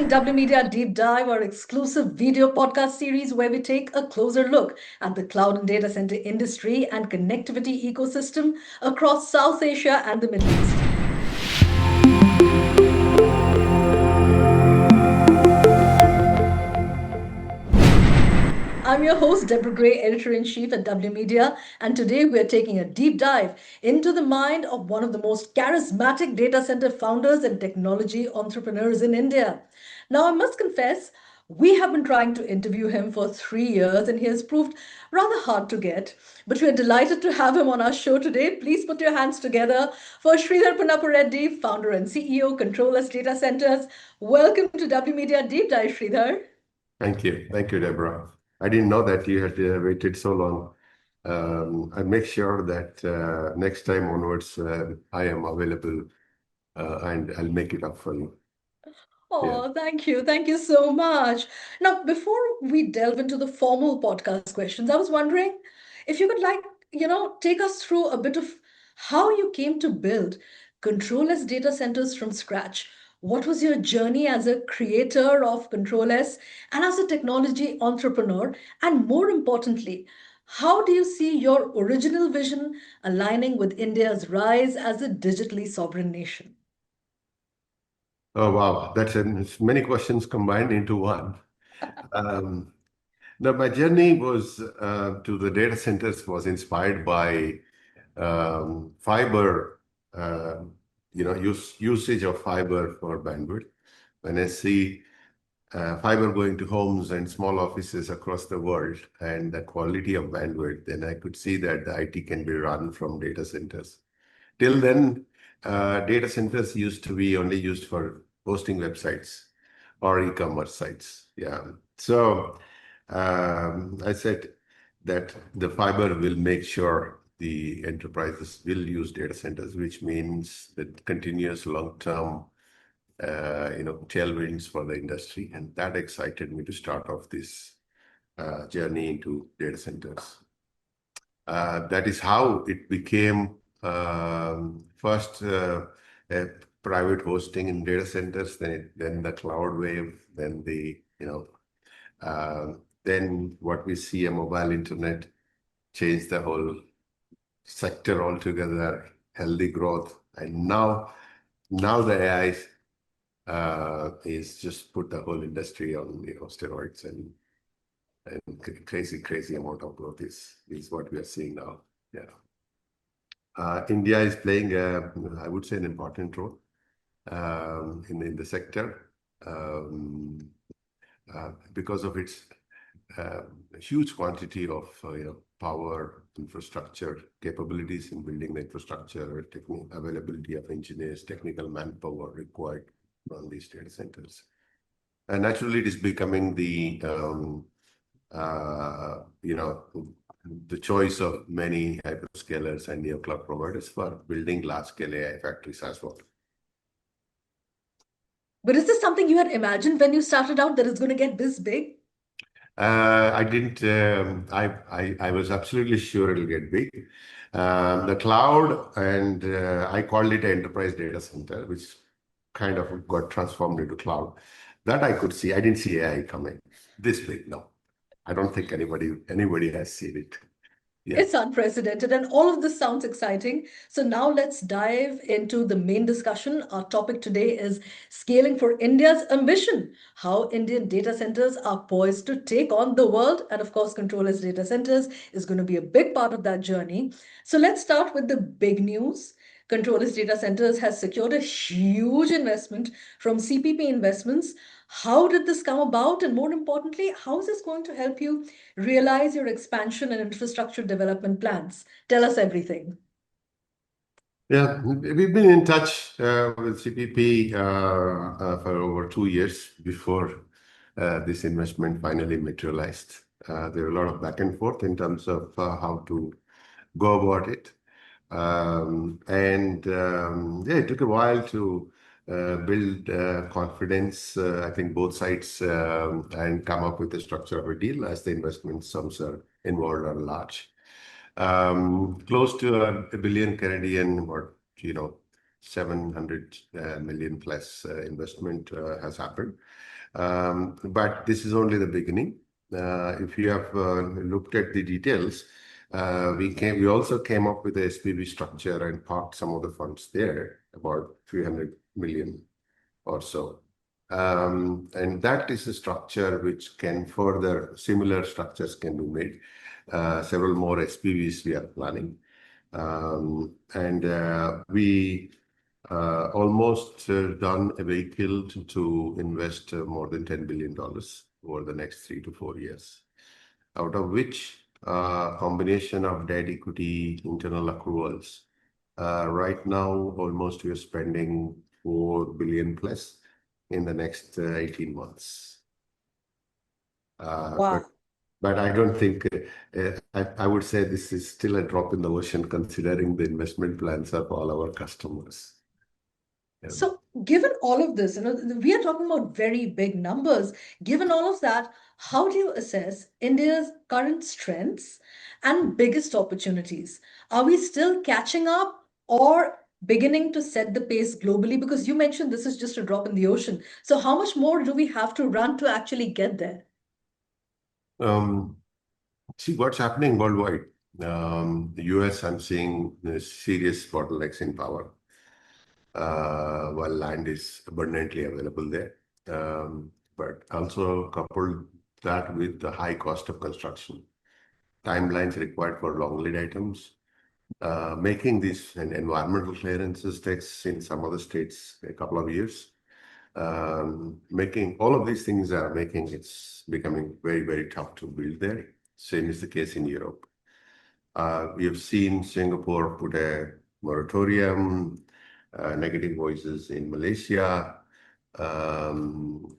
watching W.Media Deep Dive, our exclusive video podcast series where we take a closer look at the cloud and data center industry and connectivity ecosystem across South Asia and the Middle East. I'm your host, Deborah Grey, editor-in-chief at W.Media, and today we're taking a deep dive into the mind of one of the most charismatic data center founders and technology entrepreneurs in India. Now, I must confess, we have been trying to interview him for 3 years, and he has proved rather hard to get. But we're delighted to have him on our show today. Please put your hands together for Sridhar Pinnapureddy, founder and CEO, CtrlS Datacenters. Welcome to W.Media Deep Dive, Sridhar. Thank you. Thank you, Deborah. I didn't know that you had waited so long. I'll make sure that next time onwards, I am available and I'll make it up for you. Oh, thank you. Thank you so much. Now, before we delve into the formal podcast questions, I was wondering if you could take us through a bit of how you came to build CtrlS data centers from scratch. What was your journey as a creator of CtrlS and as a technology entrepreneur? And more importantly, how do you see your original vision aligning with India's rise as a digitally sovereign nation? Oh, wow. It's many questions combined into one. Um, Now, my journey was to the data centers was inspired by fiber, usage of fiber for bandwidth. When I see fiber going to homes and small offices across the world and the quality of bandwidth, then I could see that the IT can be run from data centers. Till then, data centers used to be only used for hosting websites or e-commerce sites. Yeah. So I said that the fiber will make sure the enterprises will use data centers, which means that continuous long-term tailwinds for the industry. And that excited me to start off this journey into data centers. That is how it became first a private hosting in data centers, then the cloud wave, then then what we see a mobile internet change the whole sector altogether, healthy growth, and now the AI is just put the whole industry on steroids, and crazy amount of growth is what we are seeing now. Yeah. India is playing I would say an important role in the sector because of its huge quantity of power, infrastructure, capabilities in building the infrastructure, availability of engineers, technical manpower required on these data centers. And naturally, it is becoming the choice of many hyperscalers and neo cloud providers for building large-scale AI factories as well. But is this something you had imagined when you started out that it's going to get this big? I didn't. I was absolutely sure it'll get big. The cloud, and I called it an enterprise data center, which kind of got transformed into cloud. That I could see. I didn't see AI coming this big. No, I don't think anybody has seen it. Yeah. It's unprecedented, and all of this sounds exciting. So now let's dive into the main discussion. Our topic today is scaling for India's ambition, how Indian data centers are poised to take on the world. And of course, CtrlS Data Centers is going to be a big part of that journey. So let's start with the big news. CtrlS Data Centers has secured a huge investment from CPP Investments. How did this come about? And more importantly, how is this going to help you realize your expansion and infrastructure development plans? Tell us everything. Yeah, we've been in touch with CPP for over 2 years before this investment finally materialized. There were a lot of back and forth in terms of how to go about it. It took a while to build confidence, I think both sides, and come up with the structure of a deal as the investment sums are involved are large. Close to a billion Canadian, or 700 million plus investment has happened. But this is only the beginning. If you have looked at the details, we also came up with a SPV structure and parked some of the funds there, about 300 million or so. And that is a structure which can further, similar structures can be made. Several more SPVs we are planning. And we almost done a vehicle to invest more than $10 billion over the next 3 to 4 years, out of which combination of debt, equity, internal accruals. Right now, almost we are spending 4 billion plus in the next 18 months. Wow. But I don't think, I would say this is still a drop in the ocean considering the investment plans of all our customers. So, given all of this, we are talking about very big numbers. Given all of that, how do you assess India's current strengths and biggest opportunities? Are we still catching up or beginning to set the pace globally? Because you mentioned this is just a drop in the ocean. So, how much more do we have to run to actually get there? See what's happening worldwide. The US, I'm seeing serious bottlenecks in power, while land is abundantly available there. But also coupled that with the high cost of construction, timelines required for long lead items, making these and environmental clearances takes in some other states a couple of years. Making all of these things are making it's becoming very, very tough to build there. Same is the case in Europe. We have seen Singapore put a moratorium, negative voices in Malaysia, and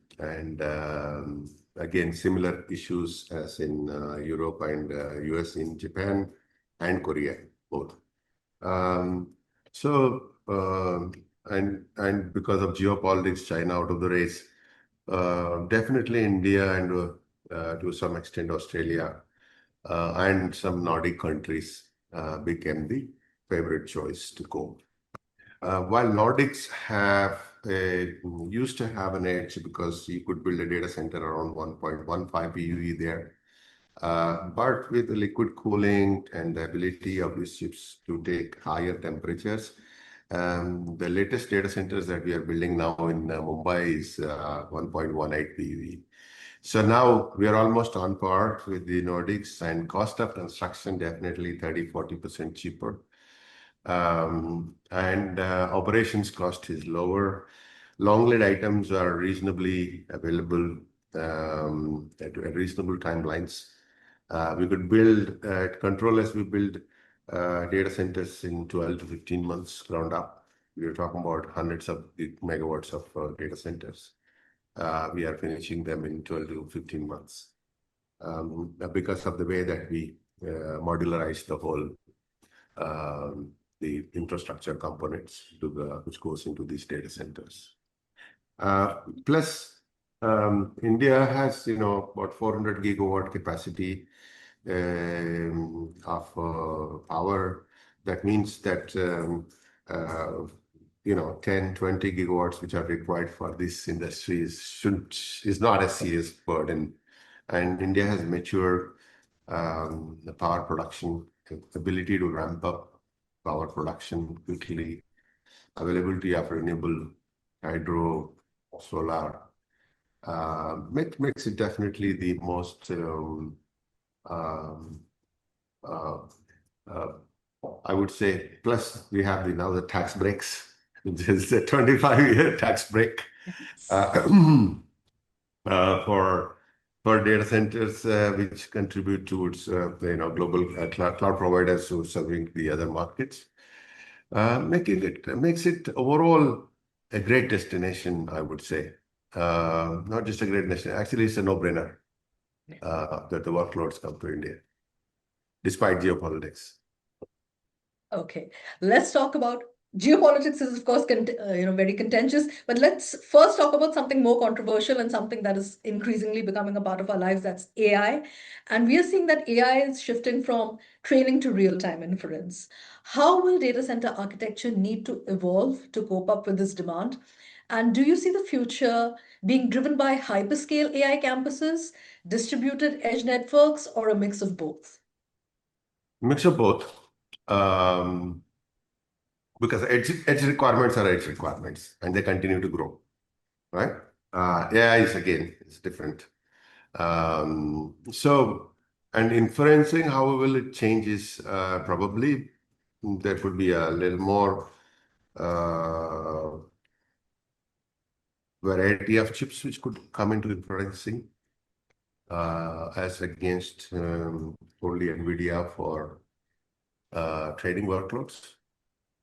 again, similar issues as in Europe and US in Japan and Korea, both. So, and because of geopolitics, China out of the race, definitely India and to some extent Australia and some Nordic countries became the favorite choice to go. While Nordics used to have an edge because you could build a data center around 1.15 PUE there. But with the liquid cooling and the ability of these chips to take higher temperatures, the latest data centers that we are building now in Mumbai is 1.18 PUE. So now we are almost on par with the Nordics, and cost of construction definitely 30-40% cheaper. And operations cost is lower. Long lead items are reasonably available at reasonable timelines. We could build at CtrlS, we build data centers in 12 to 15 months ground up. We are talking about hundreds of megawatts of data centers. We are finishing them in 12 to 15 months because of the way that we modularize the whole the infrastructure components which goes into these data centers. Plus, India has about 400 gigawatt capacity of power. That means that 10, 20 gigawatts which are required for this industry is not a serious burden. And India has matured the power production ability to ramp up power production quickly, availability of renewable hydro, solar, makes it definitely the most, I would say, plus we have now the tax breaks, which is a 25-year tax break for data centers, which contribute towards global cloud providers who are serving the other markets, makes it overall a great destination, I would say. Not just a great destination, actually it's a no-brainer that the workloads come to India, despite geopolitics. Okay, let's talk about geopolitics is of course very contentious, but let's first talk about something more controversial and something that is increasingly becoming a part of our lives. That's AI, and we are seeing that AI is shifting from training to real-time inference. How will data center architecture need to evolve to cope up with this demand? And do you see the future being driven by hyperscale AI campuses, distributed edge networks, or a mix of both? Mix of both. Um, because edge requirements are edge requirements and they continue to grow, right? AI is again, it's different. So, and inferencing, how will it change is probably there could be a little more variety of chips which could come into inferencing as against only NVIDIA for trading workloads.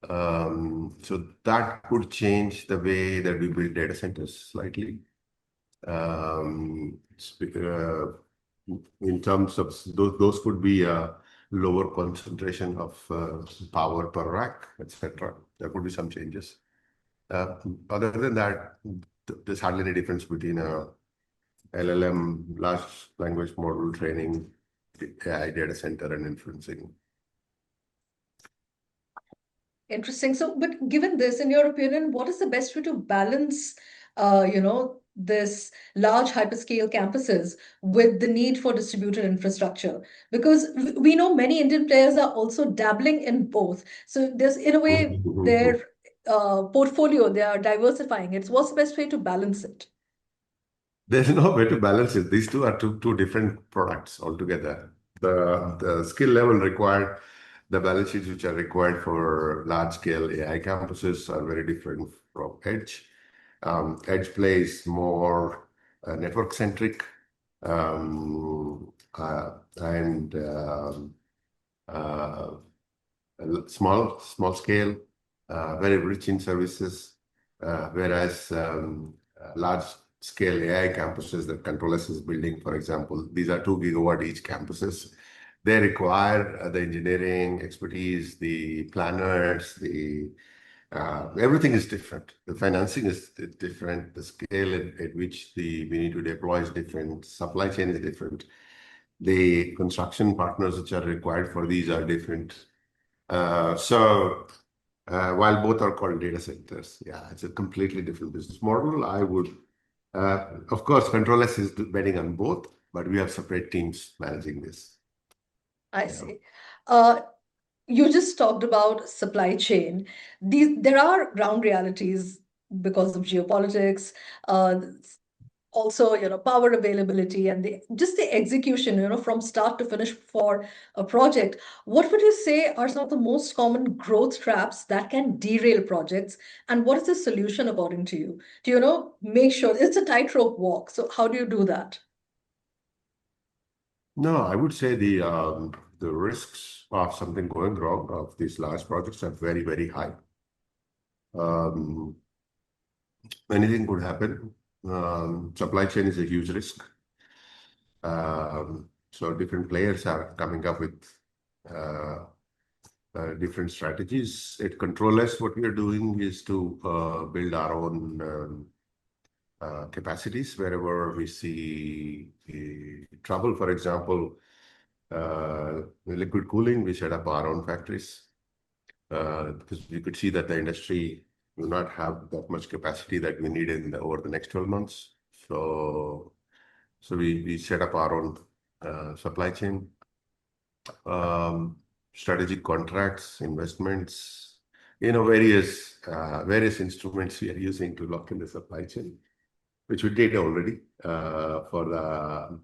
So that could change the way that we build data centers slightly. In terms of those could be a lower concentration of power per rack, etc. There could be some changes. Other than that, there's hardly any difference between a LLM, large language model training, AI data center, and inferencing. Interesting. So, but given this, in your opinion, what is the best way to balance, this large hyperscale campuses with the need for distributed infrastructure? Because we know many Indian players are also dabbling in both. So there's, in a way, their portfolio, they are diversifying it. So what's the best way to balance it? There's no way to balance it. These two are two different products altogether. The skill level required, the balance sheets which are required for large scale AI campuses are very different from Edge. Edge plays more network centric and uh, small scale, very rich in services, whereas large scale AI campuses that CtrlS is building, for example, these are 2 gigawatt each campuses. They require the engineering expertise, the planners, the everything is different. The financing is different. The scale at which we need to deploy is different. Supply chain is different. The construction partners which are required for these are different. So while both are called data centers, yeah, it's a completely different business model. I would, of course, CtrlS is betting on both, but we have separate teams managing this. I Yeah. see. You just talked about supply chain. There are ground realities because of geopolitics, uh, also, power availability and just the execution, from start to finish for a project. What would you say are some of the most common growth traps that can derail projects? And what is the solution according to you? Do make sure it's a tightrope walk? So how do you do that? No, I would say the risks of something going wrong of these large projects are very, very high. Um, Anything could happen. Supply chain is a huge risk. So different players are coming up with uh, different strategies. At CtrlS, what we are doing is to build our own capacities wherever we see trouble. For example, liquid cooling, we set up our own factories because we could see that the industry will not have that much capacity that we need over the next 12 months. So we set up our own supply chain, um, strategic contracts, investments, various instruments we are using to lock in the supply chain, which we did already um,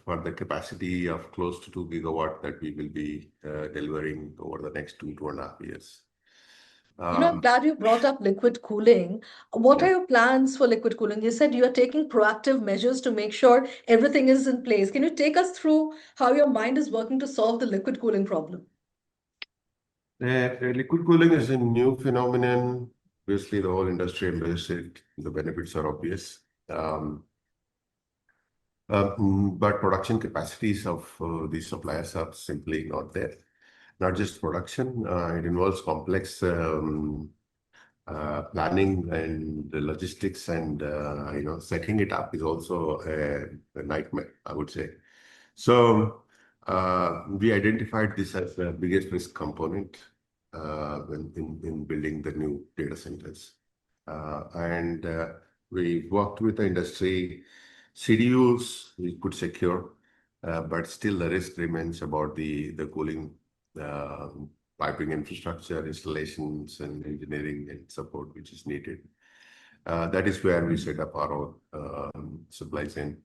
for the capacity of close to 2 gigawatt that we will be delivering over the next 2.5 years. I'm glad you brought up liquid cooling. What are Yeah. your plans for liquid cooling? You said you are taking proactive measures to make sure everything is in place. Can you take us through how your mind is working to solve the liquid cooling problem? Liquid cooling is a new phenomenon. Obviously, the whole industry embraces it. The benefits are obvious. But production capacities of these suppliers are simply not there. Not just production, it involves complex planning and the logistics and setting it up is also a nightmare, I would say. So we identified this as the biggest risk component in building the new data centers. And we worked with the industry. CDUs we could secure, but still the risk remains about the cooling, uh, piping infrastructure, installations, and engineering and support which is needed. That is where we set up our own supply chain.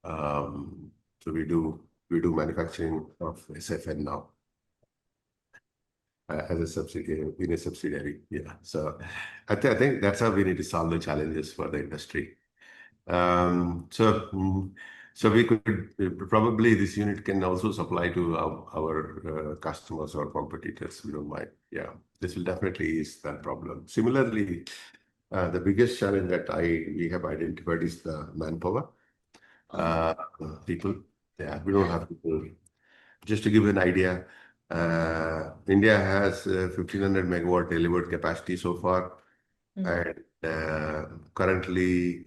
Um, so we do manufacturing of SFN now as a subsidiary in a subsidiary. Yeah. So I think that's how we need to solve the challenges for the industry. Um, so mm, so we could probably this unit can also supply to our customers or competitors. We don't mind. Yeah, this will definitely ease that problem. Similarly, the biggest challenge that we have identified is the manpower. Uh-huh. Uh, People. Yeah, we don't have people. Just to give you an idea, India has 1500 megawatt delivered capacity so far, Hmm. and currently,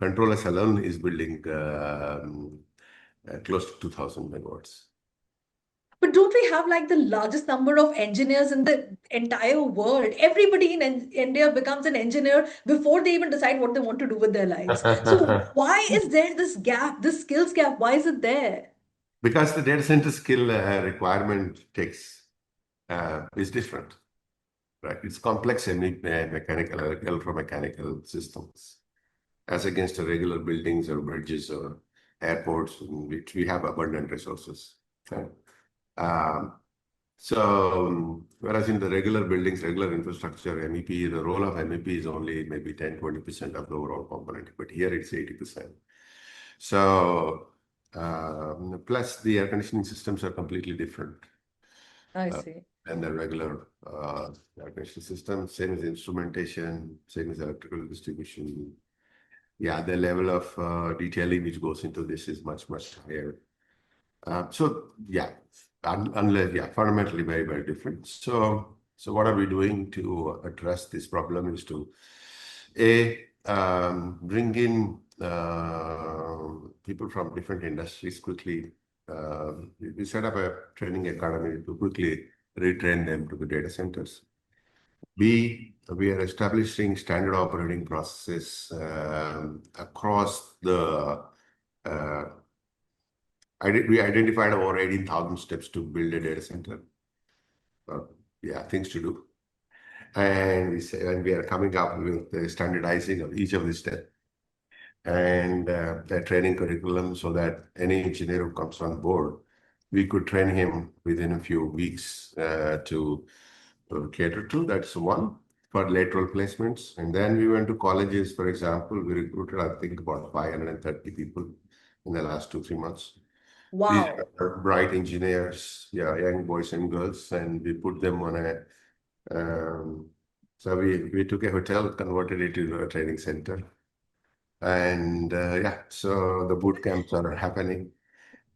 CtrlS alone is building close to 2000 megawatts. But don't we have like the largest number of engineers in the entire world? Everybody in India becomes an engineer before they even decide what they want to do with their lives. So why is there this gap, this skills gap? Why is it there? Because the data center skill requirement takes is different, right? It's complex mechanical, electromechanical systems as against the regular buildings or bridges or airports in which we have abundant resources. Okay? Um, whereas in the regular buildings, regular infrastructure, MEP, the role of MEP is only maybe 10-20% of the overall component, but here it's 80%. So, plus the air conditioning systems are completely different I uh, see. than the regular air conditioning system. Same as instrumentation, same as electrical distribution. Yeah, the level of detailing which goes into this is much, much higher. So yeah, unless yeah, fundamentally very, very different. So what are we doing to address this problem is to bring in people from different industries quickly. We set up a training academy to quickly retrain them to the data centers. B, we are establishing standard operating processes across the uh, we identified over 18,000 steps to build a data center. Yeah, things to do. And we are coming up with the standardizing of each of these steps and the training curriculum so that any engineer who comes on board, we could train him within a few weeks to cater to. That's one for lateral placements. And then we went to colleges, for example, we recruited, I think, about 530 people in the last 2-3 months. These Wow. are bright engineers, yeah, young boys and girls, and we put them on a. So we took a hotel, converted it into a training center, and yeah, so the boot camps are happening,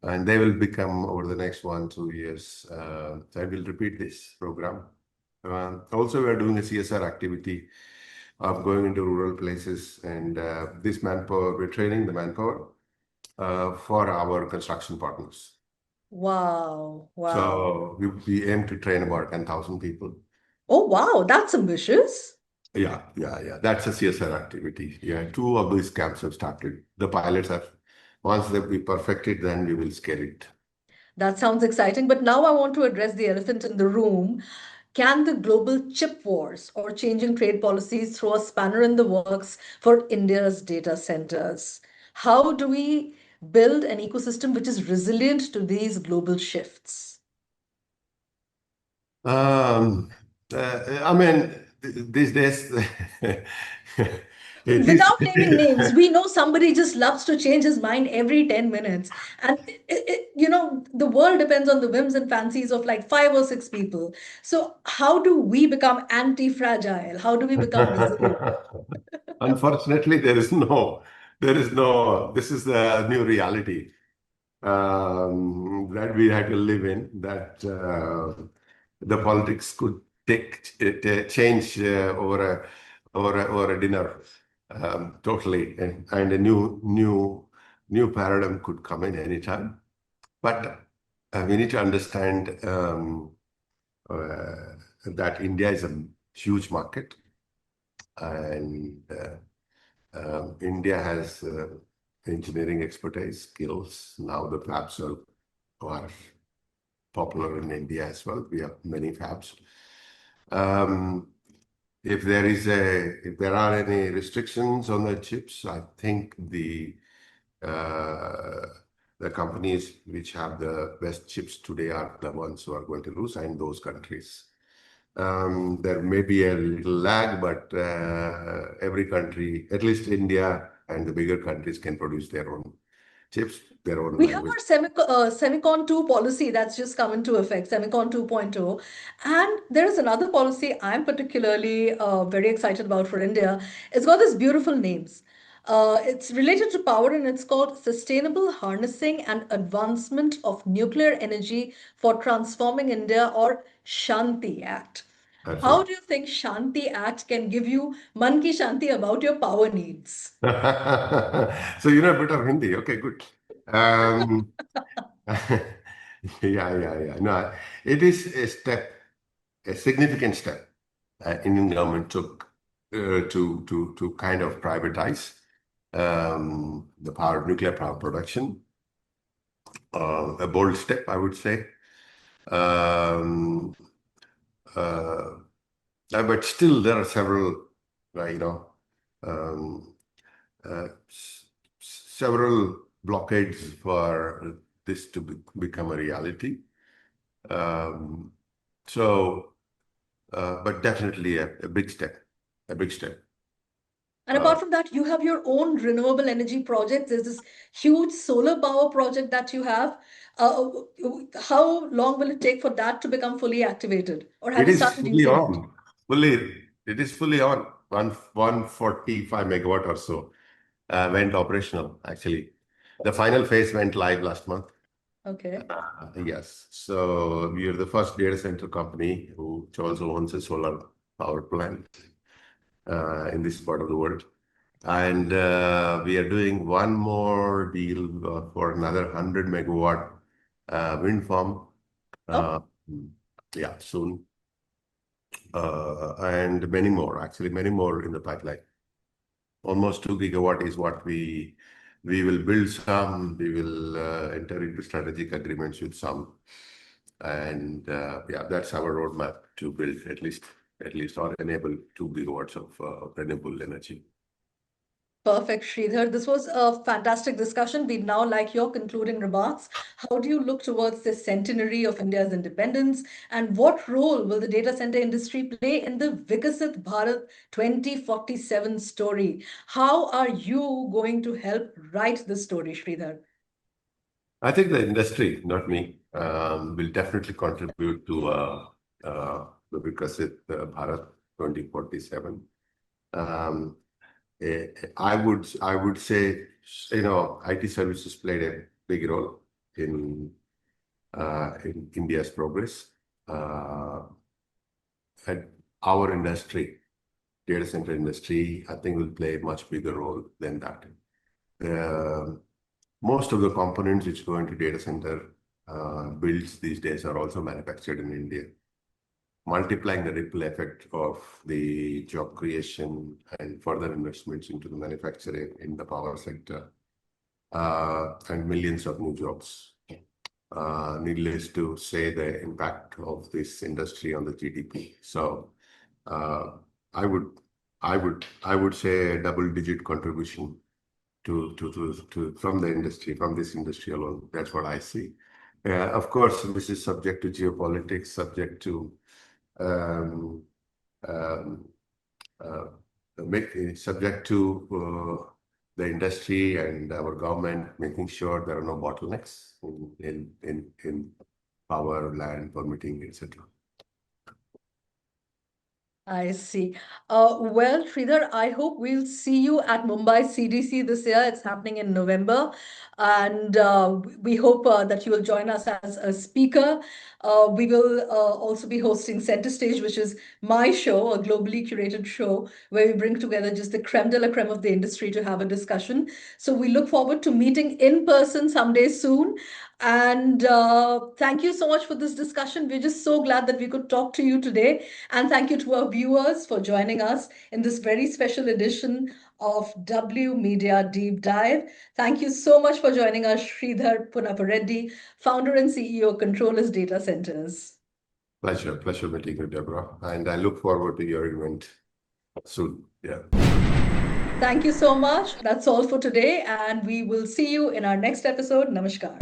and they will become over the next 1-2 years. So I will repeat this program. Also, we are doing a CSR activity of going into rural places, and this manpower, we're training the manpower for our construction partners. Wow. Wow. So we aim to train about 10,000 people. Oh, wow. That's ambitious. Yeah, yeah, yeah. That's a CSR activity. Yeah, two of these camps have started. The pilots have, once they be perfected, then we will scale it. That sounds exciting. But now I want to address the elephant in the room. Can the global chip wars or changing trade policies throw a spanner in the works for India's data centers? How do we build an ecosystem which is resilient to these global shifts? Um, I mean, these days, it is. Without naming names, we know somebody just loves to change his mind every 10 minutes. And, the world depends on the whims and fancies of like five or six people. So, how do we become anti fragile? How do we become resilient? Unfortunately, this is the new reality that we had to live in, that the politics could change over a dinner totally, and a new paradigm could come in anytime. But we need to understand that India is a huge market. And India has engineering expertise, skills. Now the fabs are popular in India as well. We have many fabs. Um, if there are any restrictions on the chips, I think uh, the companies which have the best chips today are the ones who are going to lose, and those countries. There may be a little lag, but every country, at least India and the bigger countries, can produce their own chips, their own We have language. our Semicon 2 policy that's just come into effect, Semicon 2.0. And there is another policy I'm particularly very excited about for India. It's got these beautiful names. It's related to power and it's called Sustainable Harnessing and Advancement of Nuclear Energy for Transforming India, or Shanti Act. How Absolutely. do you think Shanti Act can give you man ki shanti about your power needs? So you know a bit of Hindi. Okay, good. Um, yeah. No, it is a step, a significant step Indian government took to kind of privatize the nuclear power production. A bold step, I would say. Um, uh, but still, there are several, you know, um, several blockades for this to become a reality. Um, so, but definitely a big step, a big step. And Uh, apart from that, you have your own renewable energy projects. There's this huge solar power project that you have. Uh, how long will it take for that to become fully activated? Or have it you is started fully using it? on, it is fully on. 145 megawatt or so went operational, actually. The final phase went live last month. Okay. Yes. So we are the first data center company who also owns a solar power plant in this part of the world. And we are doing one more deal for another 100 megawatt wind farm. Oh, Uh, yeah, soon. And many more, actually, many more in the pipeline. Almost 2 gigawatt is what we will build some. We will enter into strategic agreements with some. And yeah, that's our roadmap to build at least or enable 2 gigawatts of renewable energy. perfect, Sridhar. This was a fantastic discussion. We'd now like your concluding remarks. How do you look towards the centenary of India's independence? And what role will the data center industry play in the Vikasit Bharat 2047 story? How are you going to help write the story, Sridhar? I think the industry, not me, will definitely contribute to the Vikasit Bharat 2047. Um, I would say, IT services played a big role in in India's progress. Uh, and our industry, data center industry, I think will play a much bigger role than that. Uh, Most of the components which go into data center builds these days are also manufactured in India, multiplying the ripple effect of the job creation and further investments into the manufacturing in the power sector, and millions of new jobs. Needless to say, the impact of this industry on the GDP. So, uh, I would, I would say a double-digit contribution from the industry, from this industry alone. That's what I see. Of course, this is subject to geopolitics, subject to um, um, uh, subject to the industry and our government making sure there are no bottlenecks in power, land, permitting, etc. I see. Well, Sridhar, I hope we'll see you at Mumbai CDC this year. It's happening in November. And we hope that you will join us as a speaker. We will also be hosting Center Stage, which is my show, a globally curated show where we bring together just the creme de la creme of the industry to have a discussion. So we look forward to meeting in person someday soon. And thank you so much for this discussion. We're just so glad that we could talk to you today. And thank you to our viewers for joining us in this very special edition of W Media Deep Dive. Thank you so much for joining us, Sridhar Pinnapureddy, founder and CEO, CtrlS Datacenters. Pleasure meeting you, Deborah. And I look forward to your event soon. Yeah. Thank you so much. That's all for today. And we will see you in our next episode. Namaskar.